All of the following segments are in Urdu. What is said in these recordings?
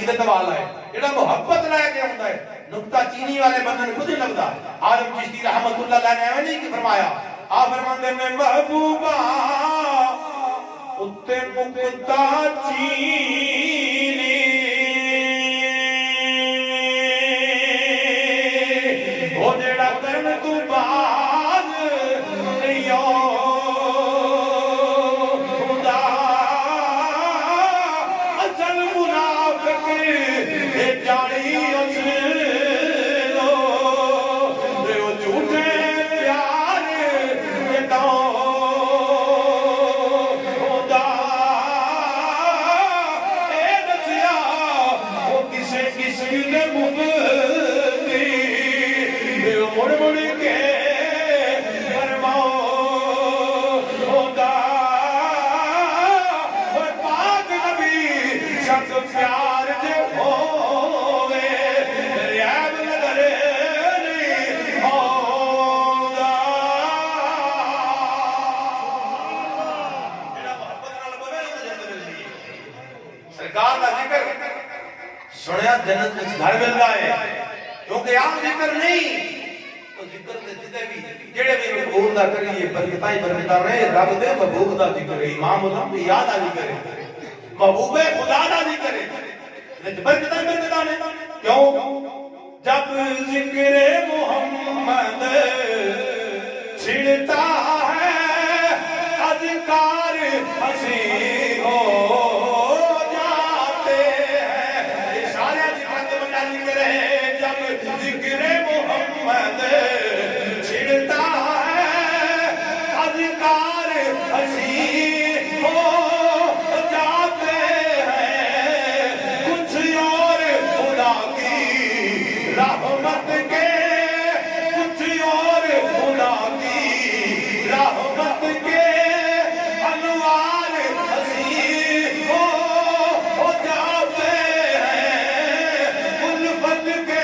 عزت والا ہے جڑا محبت لے کے آندا ہے نقطہ چینی والے بندے کو نہیں لگدا عالم چشتی رحمت اللہ علیہ نے ایویں نہیں کہ فرمایا آپ فرماندے نے محبوبہ اتے نقطہ چینی وہ جڑا کرن تو بعد یو سنیا جنت میں گھر ملتا ہے کیونکہ عام ذکر نہیں تو ذکر تے جدے بھی جڑے بھی مقبول دا کریے برکتاں برکتاں رہے رب دے محبوب دا ذکر ہے امام الانبیاء دا ذکر ہے محبوب خدا دا ذکر ہے برکتاں برکتاں نے کیوں جب ذکر محمد چھڑتا ہے اذکار حسین ہو ذکر محمد چھڑتا ہے اذکار حسین ہو جاتے ہیں کچھ اور خدا کی رحمت کے کچھ اور خدا کی رحمت کے انوار حسین ہو جاتے ہیں الفت کے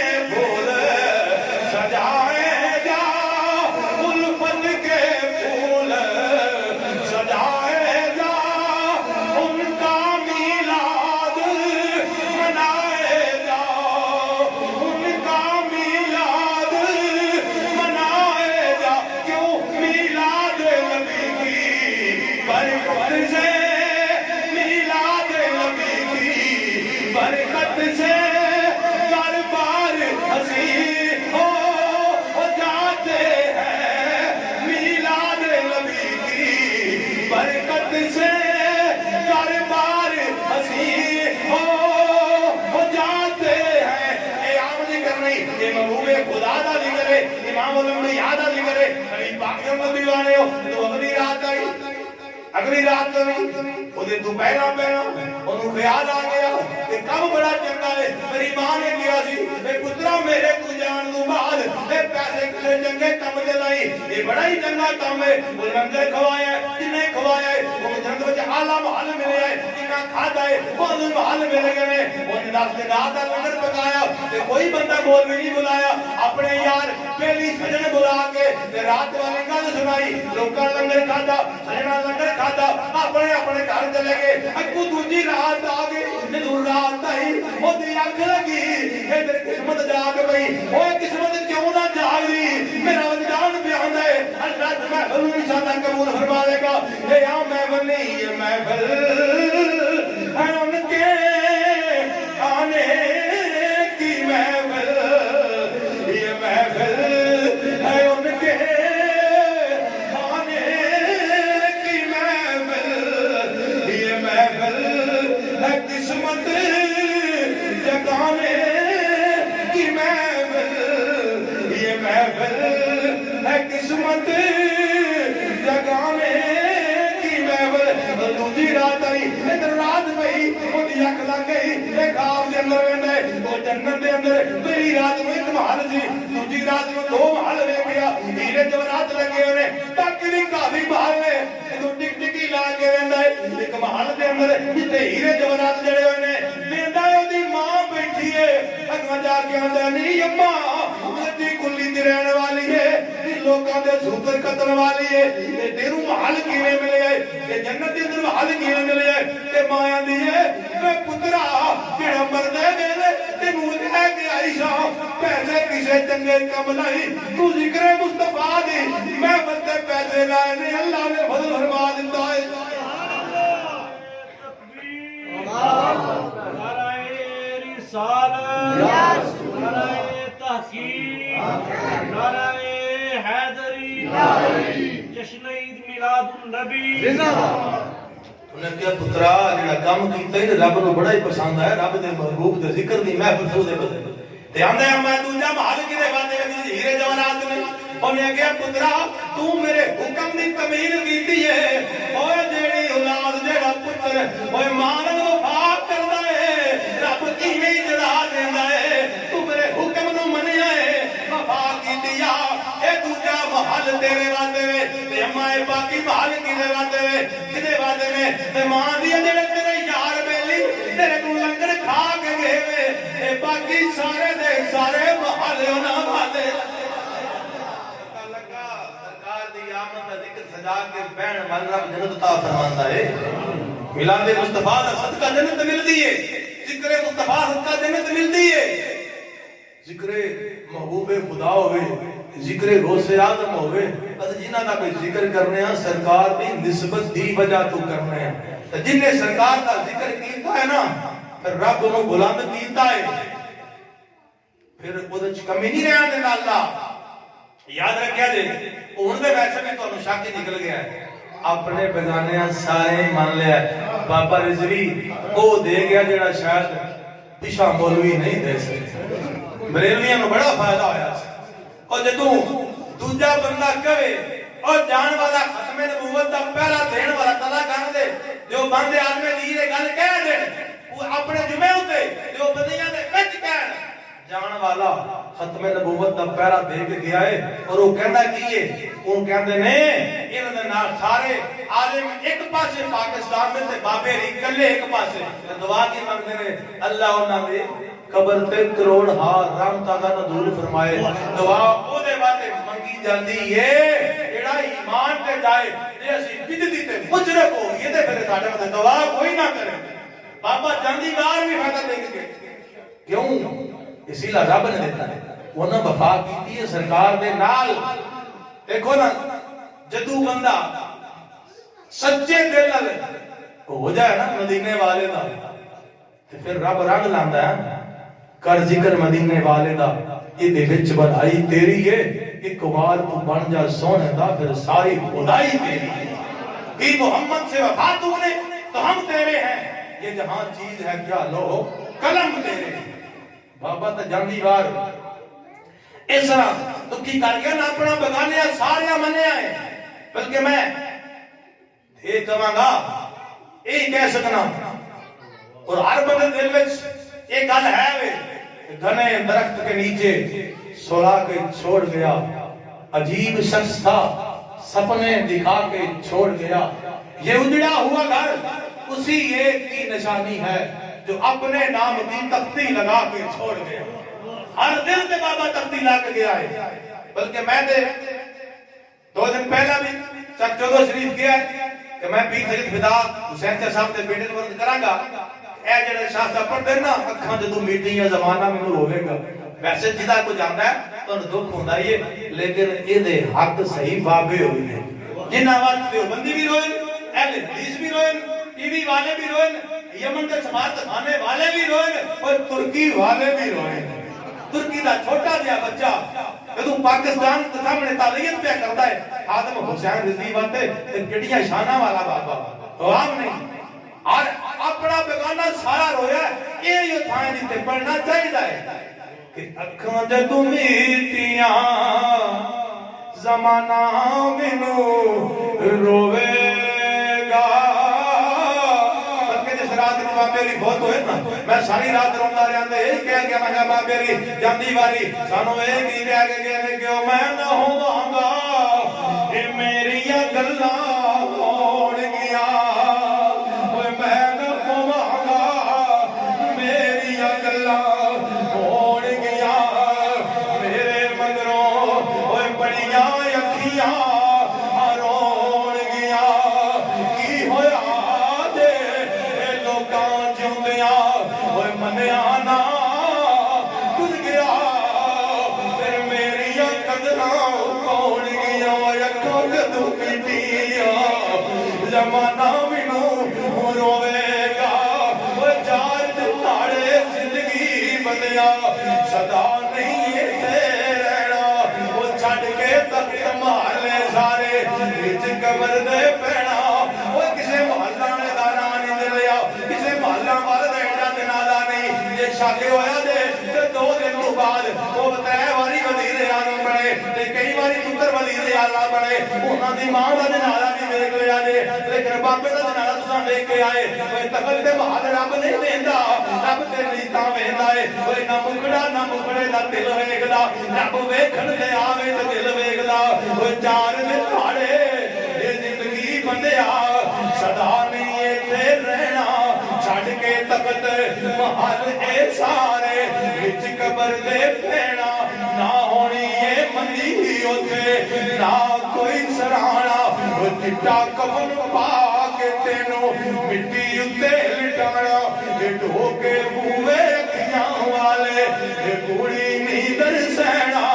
اگلی رات تو پہلا انہوں خیال آ گیا کہ کم بڑا چنگا ہے میری ماں نے کیا سی اے پترا میرے کو جان دو بعد اے پیسے کسے چنگے کم جلائی یہ بڑا ہی چنگا کام ہے وہ لنگر کھوایا ہے جنہیں کھوایا ہے وہ جنگ بچے آلہ محل ملے ہے جنہیں کھاتا ہے وہ عظم محل ملے گئے وہ نداس نے رات کا لنگر پکایا کہ کوئی بندہ بول بھی نہیں بلایا اپنے یار پہلی سجن بلا کے رات والی گل سنائی لوکاں لنگر کھاتا سجنہ لنگر کھاتا اپنے اپنے گھر چلے گئے اگو دوجی رات آ گئی نور رات آئی وہ دی اکھ لگی اے میری قسمت جاگ پئی وہ قسمت کیوں نہ جاگ رہی میرا وجدان بیان ہے اللہ سے محفل انشاءاللہ قبول فرما دے گا اے آ محفل نہیں یہ محفل ہے ان کے آنے کی محفل یہ محفل ہے ان کے قسمت جگانے کی محفل یہ محفل ہے قسمت جگانے کی محفل دوسری رات آئی ادھر رات پئی وہ دی اکھ لگ گئی ایک خواب دے اندر ویندا ہے وہ جنت دے اندر پہلی رات میں ایک محل سی دوسری رات میں دو محل ویکھیا ہیرے جواہرات لگے ہوئے تاکہ بھی کافی محل ہے تو ٹک ٹکی لا کے ویندا ہے ایک محل دے اندر جتے ہیرے جواہرات جڑے ہوئے نے ویندا ہے اودی ماں بیٹھی ہے اگاں جا کے آندا نہیں اماں ادی کلی تے رہن والی ہے لوکاں دے سوتر قتل والی ہے تے تینوں محل کیویں ملے ہے تے جنت دے اندر محل کیویں ملے ہے تے ماں آندی ہے اے پترا جڑا مرد ہے کسے چنگے کم نہیں تو ذکر مصطفیٰ دی میں بندے پیسے لائے نہیں اللہ نے فضل فرما دیتا ہے نعرہ رسالت نعرہ تحقیق نعرہ حیدری جشن عید میلاد النبی انہیں کیا پترا جڑا کام کیتا ہی رب نو بڑا ہی پسند ہے رب دے محبوب دے ذکر دی محفل تو دے بدلے تے آندا ہے میں دوجا محل کدے باتے وچ ہیرے جواہرات نے انہیں کیا پترا تو میرے حکم دی تمیل کیتی ہے اوے جیڑی اولاد جیڑا پتر اوے ماں نال وفا کردا ہے رب کیویں جڑا دیندا ہے تو میرے حکم نو منیا ہے وفا کیتی آ اے دوجا محل تیرے واسطے وے تے اماں اے باقی محل کدے واسطے وے کدے واسطے وے تے ماں دی جڑے تیرے یار بیلی تیرے کو لنگر کھا کے گئے وے اے باقی سارے دے سارے محل انہاں واسطے لگا سرکار دی آمد دا ذکر سجا کے بہن وال رب جنت عطا فرماندا ہے میلاد مصطفیٰ دا صدقہ جنت ملدی ہے ذکر مصطفیٰ صدقہ جنت ملدی ہے ذکر محبوب خدا ہوئے ذکر غوث اعظم ہوئے اس جنہاں دا کوئی ذکر کرنے ہیں سرکار دی نسبت دی وجہ تو کرنے ہیں جن نے سرکار دا ذکر کیتا ہے نا پھر رب انہوں بلند کیتا ہے پھر وہ کمی نہیں رہا دینا اللہ یاد رکھیا جے ان دے ویسے بھی تو انہوں شاک نکل گیا ہے اپنے بیگانے سارے مان لیا ہے بابا رضوی وہ دے گیا جڑا شاید پیشہ مولوی نہیں دے سکتے بریلویاں نو بڑا فائدہ ہویا اور جدوں دوجا بندہ کہے اور جان والا ختم نبوت دا پہلا دین والا تلا کر دے جو بندے آدمی دی یہ گل کہہ دے وہ اپنے جمعے ہوتے جو بدیاں دے وچ کہن جان والا ختم نبوت دا پہلا دے کے گیا ہے اور وہ کہندا کی ہے وہ کہندے نے انہاں دے نال سارے عالم ایک پاسے پاکستان میں تے بابے ری کلے ایک پاسے دعا کی منگدے نے اللہ انہاں دے قبر تے کروڑ ہار رحمتاں دا نزول فرمائے دعا او دے واسطے منگی جاندی ہے جڑا ایمان تے جائے جے اسی بدعتی تے مشرک ہو یہ تے پھر ساڈے واسطے دعا کوئی نہ کرے بابا جاندی وار بھی فائدہ دے کے کیوں اسی لیے رب نے دیتا ہے انہاں وفا کیتی ہے سرکار دے نال دیکھو نا جدوں بندہ سچے دل نال ہو جائے نا مدینے والے دا تے پھر رب رنگ لاندا ہے کر ذکر مدینے والے دا یہ دے وچ بڑائی تیری ہے ایک وار تو بن جا سونے دا پھر ساری خدائی تیری ہے کہ محمد سے وفا تو نے تو ہم تیرے ہیں یہ جہاں چیز ہے کیا لو قلم تیرے بابا تا جاندی وار اس طرح دکھی کر گیا نا اپنا بگانیا سارے منے آئے بلکہ میں یہ کہاں گا یہ کہہ سکنا اور ہر بندے دل وچ ایک گل ہے وے گھنے درخت کے نیچے سولا کے چھوڑ گیا عجیب شخص تھا سپنے دکھا کے چھوڑ گیا یہ اجڑا ہوا گھر اسی ایک کی نشانی ہے جو اپنے نام کی تختی لگا کے چھوڑ گیا ہر دل کے بابا تختی لا کے گیا ہے بلکہ میں دے 2 دن پہلا بھی چک چودہ شریف کیا ہے کہ میں پیر سید فدا حسین سے صاحب دے بیٹے کو ورد کرا گا اے جڑے شاہ صاحب پڑھ دینا اکھاں جدوں میٹنگ یا زمانہ میں روے گا ویسے جدا کو جاندا ہے تو دکھ ہوندا ہی ہے لیکن اے دے حق صحیح بابے ہوئے نے جنہاں وقت دیوبندی بھی روئے اہل حدیث بھی روئے ٹی وی والے بھی روئے یمن کے سماعت خانے والے بھی روئے اور ترکی والے بھی روئے ترکی دا چھوٹا جہا بچہ جدوں پاکستان کے سامنے تعلیت پہ کرتا ہے خادم حسین رضوی واسطے تے کیڑیاں شاناں والا بابا عوام نہیں اور اپنا بیگانہ سارا رویا یہ تھاں جتے پڑھنا چاہیے کہ اکھاں جدوں میٹیاں زمانہ مینوں روے گا بلکہ جس رات کو بابے ری بہت ہوئے نا میں ساری رات روندا رہیا تے یہ کہہ گیا میں بابے ری جاندی واری سانو اے کی رہ گئے کہ میں نہ ہوواں گا اے میریاں گلاں ہون گیاں اوے میں نہ ہوواں گا میریاں گلاں ہون گیاں میرے مگروں اوے بڑیاں اکھیاں رون گیاں کی ہویا جے لوکاں جیوندیاں اوے منیا نا گزر گیا زمانہ مینوں روویگا وہ چار دہاڑے زندگی بندیا صدا نہیں ہے رہنا وہ چھڈ کے تک کمالے سارے وچ قبر دے پینا وہ کسے محلہ نے دانا نہیں لیا کسے محلہ والے ایڈا جنازہ نہیں یہ شادی ہویا دے تے 2 دن تو بعد وہ 3 واری وزیر اعظم بنے تے کئی واری پتر وزیر اعلیٰ بنے انہاں دی ماں دا جنازہ نہیں دیکھ لیا جے لیکن بابے دا جنازہ تساں دیکھ کے آئے وہ تقل تے محل رب نہیں دیندا رب تے نیتاں ویندا ہے وہ نہ مکڑا نہ مکڑے دا دل ویکھدا رب ویکھن تے آوے تے دل ویکھدا وہ 4 دہاڑے یہ زندگی بندیا صدا نہیں ایتھے رہنا چھڈ کے تخت محل اے سارے وچ قبر دے پینا نہ ہونی اے منی اوتھے نہ کوئی سرانا وہ چٹا کفن پا کے تینوں مٹی اتے لٹانا یہ ڈھوکے بوئے اکھیاں والے یہ کوڑی نیندر سہنا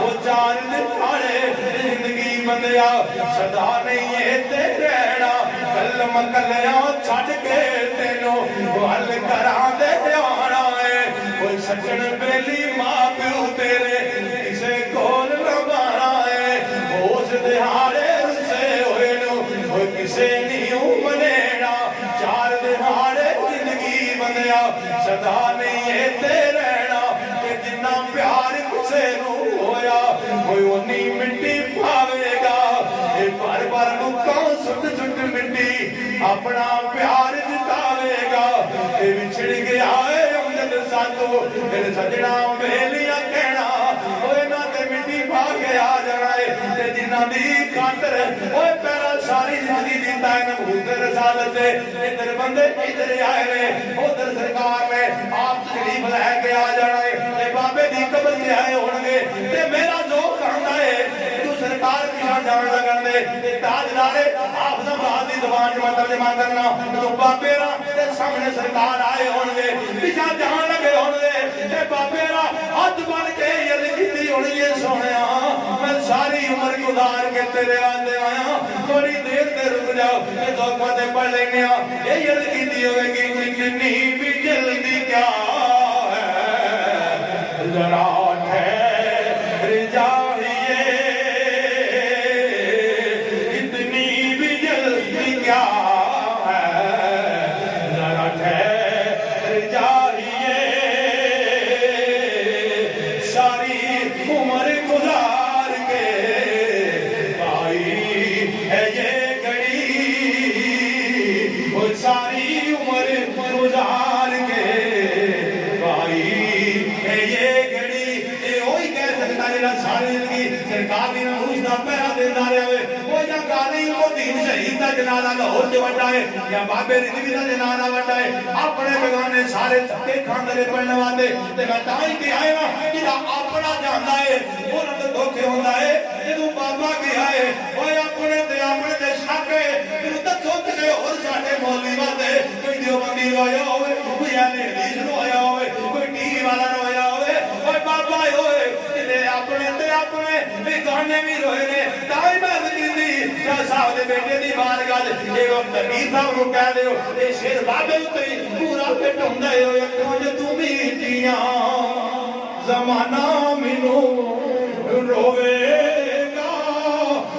وہ 4 دہاڑے زندگی بندیا صدا نہیں ایتھے رہنا کلم کلیاں چھڈ کے تینوں حل کراں دے آنا ہے کوئی سجن بیلی ماں پیو تیرے کسے کول روانا ہے اس دہاڑے رسے ہوئے نو کوئی کسے نہیں منینا 4 دہاڑے زندگی بندیا صدا نہیں ایتھے رہنا کہ جنہ پیار کسے نو ہویا کوئی اونی مٹی پاوے گا یہ بار بار لکاں سٹ سٹ مٹی اپنا پیار جتاوے گا یہ بچھڑ گیا ہے امجد ساتھو میرے سجنا بیلیاں کہنا ہوئے نہ تے مٹی پا کے آ جانا ہے تے جنہ دی خاطر ہوئے پہلا ساری زندگی دیتا ہے نبوت رسالت سے ادھر بندے ادھر آئے نے ادھر سرکار نے آپ تشریف لے کے آ جانا ہے تے بابے دی قبر سے آئے ہونگے تے میرا ذوق آندا ہے تو سرکار پیچھا جان لگن دے تے تاجدارے آپ دا بات دی زبان جو ترجمہ کرنا تو بابے را تے سامنے سرکار آئے ہونگے پیچھا جان لگے ہونگے تے بابے را ہاتھ بن کے عرض کیتی ہونی ہے سونیا میں ساری عمر گزار کے تیرے آندے آیا تھوڑی دیر تے رک جاؤ یہ ذوقہ تے پڑھ لینے یہ عرض کیتی ہوئے گی اتنی بھی جلدی کیا ہے ذرا ٹھہر جائیے اتنی بھی جلدی کیا ہے ذرا ٹھہر جائیے ساری عمر گزار کے پائی ہے یہ گھڑی وہ ساری عمر گزار کے پائی ہے یہ گھڑی یہ وہی کہہ سکتا جنہا ساری زندگی سرکار دی نموش دا پہرا دینا رہے ہوئے وہ یا گالی وہ دین شہید دا جنازہ لاہور جو بڑھا ہے یا بابے رضوی دا جنازہ بڑھا ہے اپنے بگانے سارے تھکے کھاندرے پڑھنے والے تے میں تائی کے آئے نا جنہا اپنا جاندہ ہے وہ نہ دھوکے ہوندہ ہے جنہوں بابا کے آئے وہ اپنے تے شک ہے پھر تک سوچ سے اور ساٹھے مولی باتے کوئی دیوبندی رویا ہوئے کوئی اہل حدیث رویا ہوئے کوئی ٹی وی والا رویا ہوئے کوئی بابا ہوئے جنہیں اپنے بھی گانے بھی روئے نے تائی میں ذکر دی یا صاحب دے بیٹے دی بار گل یہ وقت نبی صاحب کو کہہ دے ہو یہ شیر بابے ہوتے ہی پورا پٹ ہوں دے ہو یکھوں جو تم ہی جیاں زمانہ منو روے گا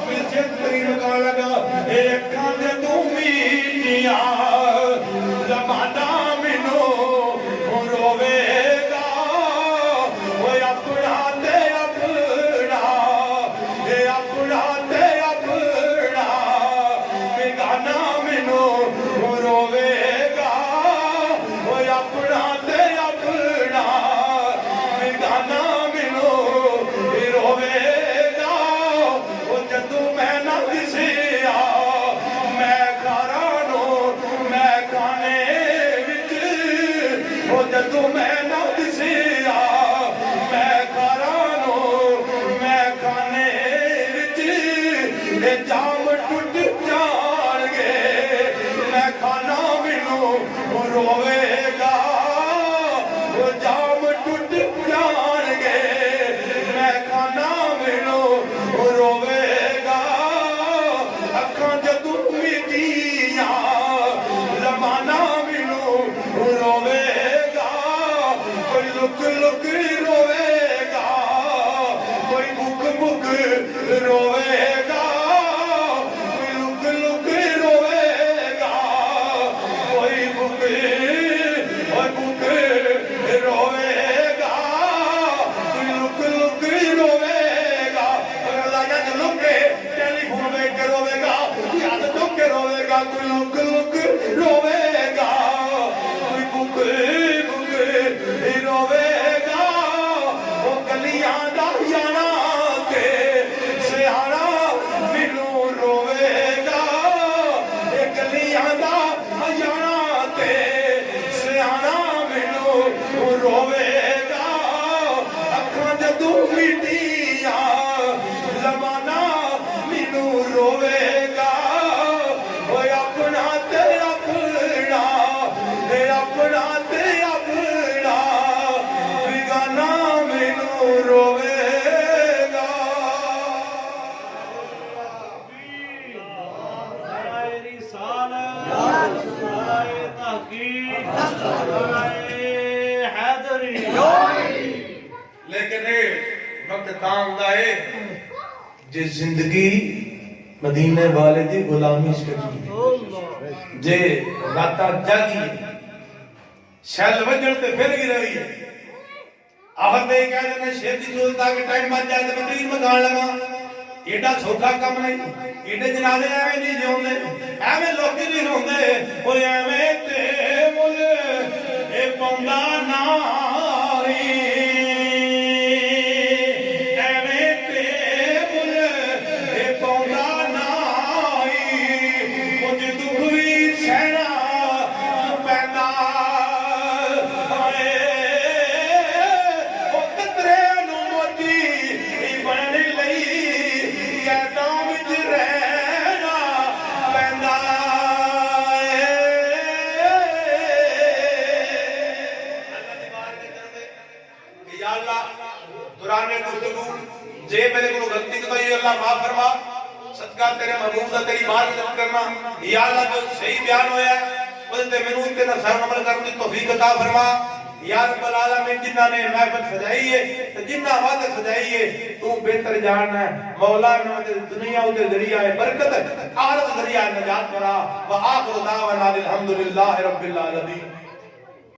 پھر سے ترین کا لگا ایک کھانے تم ہی جیاں زمانہ منو روے گا وہ اپنا تے اپنا یہ اپنا تے اپنا بگانا منو روے گا وہ اپنا تے اپنا بگانا جدو مٹیا زمانہ مینو روے گا وہ اپنا تے اپنا تے اپنا تے اپنا بیگانہ مینو روے گا نعرہ رسالت نعرہ تحقیق نعرہ حیدری لیکن وقت کام ہے جی زندگی مدینے والے دی غلامی سے جے راتا جاگی شیل وجن تے پھر گی رہی ہے آفت میں کہہ دینا شیر دی سولتا کہ ٹائم بات جائے تو میں تیر میں گان لگا ایڈا سوکھا کم نہیں ایڈے جنازے ایویں نہیں جوندے ایویں لوکی نہیں ہوندے وہ ایویں تے مل اے پوندا ناری ایویں تے مل اے پوندا ناری مجھ دکھ وی سہنا پیندا ہائے او قطرے نوں موتی بن لئی قیداں وچ رہنا پیندا یا اللہ دوران گفتگو جے میرے کو غلطی تو یہ اللہ معاف فرما صدقہ تیرے محبوب دا تیری بات عزت کرنا یا اللہ جو صحیح بیان ہویا ہے وہ تے مینوں تے نصر عمل کرنے کی توفیق عطا فرما یا رب العالمین جنہاں نے محفل سجائی ہے تے جنہاں وعدے سجائی ہے تو بہتر جاننا ہے مولا نے دنیا دے ذریعہ برکت آخرت ذریعہ نجات بنا وآخر دعوانا الحمدللہ رب العالمین